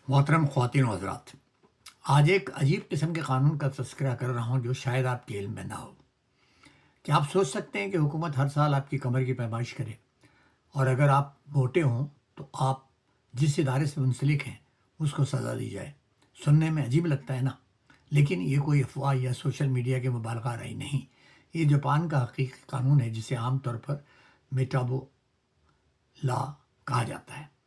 محترم خواتین و حضرات، آج ایک عجیب قسم کے قانون کا تذکرہ کر رہا ہوں جو شاید آپ کے علم میں نہ ہو۔ کیا آپ سوچ سکتے ہیں کہ حکومت ہر سال آپ کی کمر کی پیمائش کرے اور اگر آپ موٹے ہوں تو آپ جس ادارے سے منسلک ہیں اس کو سزا دی جائے؟ سننے میں عجیب لگتا ہے نا، لیکن یہ کوئی افواہ یا سوشل میڈیا کے مبالغہ آرائی نہیں، یہ جاپان کا حقیقی قانون ہے جسے عام طور پر میٹابو لا کہا جاتا ہے۔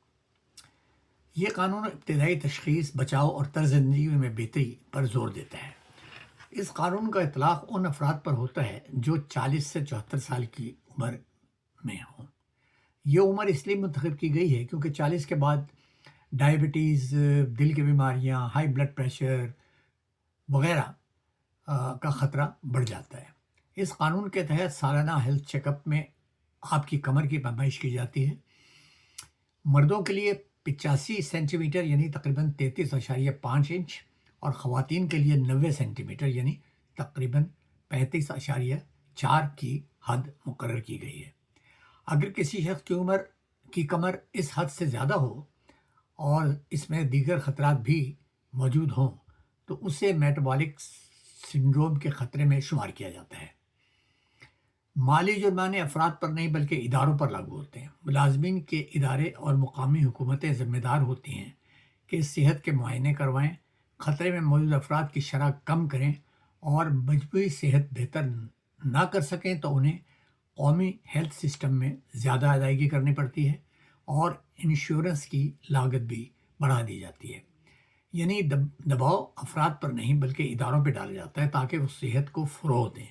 یہ قانون ابتدائی تشخیص، بچاؤ اور طرز زندگی میں بہتری پر زور دیتا ہے۔ اس قانون کا اطلاق ان افراد پر ہوتا ہے جو 40 سے 74 سال کی عمر میں ہوں۔ یہ عمر اس لیے منتخب کی گئی ہے کیونکہ 40 کے بعد ڈائبٹیز، دل کی بیماریاں، ہائی بلڈ پریشر وغیرہ کا خطرہ بڑھ جاتا ہے۔ اس قانون کے تحت سالانہ ہیلتھ چیک اپ میں آپ کی کمر کی پیمائش کی جاتی ہے۔ مردوں کے لیے 85 سینٹی میٹر یعنی تقریباً 33.5 انچ اور خواتین کے لیے 90 سینٹی میٹر یعنی تقریباً 35.4 کی حد مقرر کی گئی ہے۔ اگر کسی شخص کی عمر کی کمر اس حد سے زیادہ ہو اور اس میں دیگر خطرات بھی موجود ہوں تو اسے میٹابولک سنڈروم کے خطرے میں شمار کیا جاتا ہے۔ مالی جرمانے افراد پر نہیں بلکہ اداروں پر لاگو ہوتے ہیں۔ ملازمین کے ادارے اور مقامی حکومتیں ذمہ دار ہوتی ہیں کہ صحت کے معائنے کروائیں، خطرے میں موجود افراد کی شرح کم کریں اور مجموعی صحت بہتر نہ کر سکیں تو انہیں قومی ہیلتھ سسٹم میں زیادہ ادائیگی کرنی پڑتی ہے اور انشورنس کی لاگت بھی بڑھا دی جاتی ہے۔ یعنی دباؤ افراد پر نہیں بلکہ اداروں پہ ڈالا جاتا ہے تاکہ وہ صحت کو فروغ دیں۔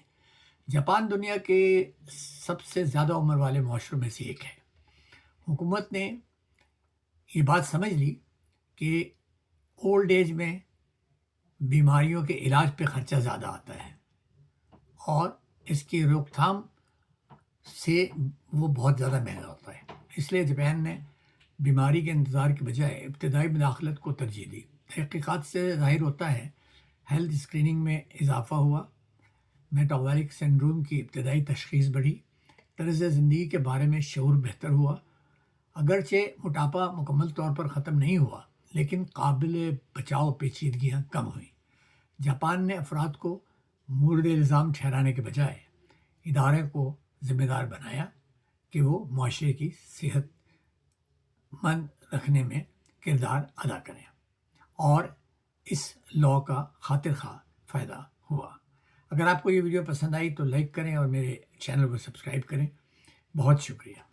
جاپان دنیا کے سب سے زیادہ عمر والے معاشروں میں سے ایک ہے۔ حکومت نے یہ بات سمجھ لی کہ اولڈ ایج میں بیماریوں کے علاج پہ خرچہ زیادہ آتا ہے اور اس کی روک تھام سے وہ بہت زیادہ مہنگا ہوتا ہے، اس لیے جاپان نے بیماری کے انتظار کے بجائے ابتدائی مداخلت کو ترجیح دی۔ تحقیقات سے ظاہر ہوتا ہے ہیلتھ اسکریننگ میں اضافہ ہوا، میٹابولک سنڈروم کی ابتدائی تشخیص بڑھی، طرز زندگی کے بارے میں شعور بہتر ہوا۔ اگرچہ موٹاپا مکمل طور پر ختم نہیں ہوا لیکن قابل بچاؤ پیچیدگیاں کم ہوئیں۔ جاپان نے افراد کو مورد الزام ٹھہرانے کے بجائے ادارے کو ذمہ دار بنایا کہ وہ معاشرے کی صحت مند رکھنے میں کردار ادا کریں اور اس لاء کا خاطر خواہ فائدہ ہوا۔ اگر آپ کو یہ ویڈیو پسند آئی تو لائک کریں اور میرے چینل کو سبسکرائب کریں۔ بہت شکریہ۔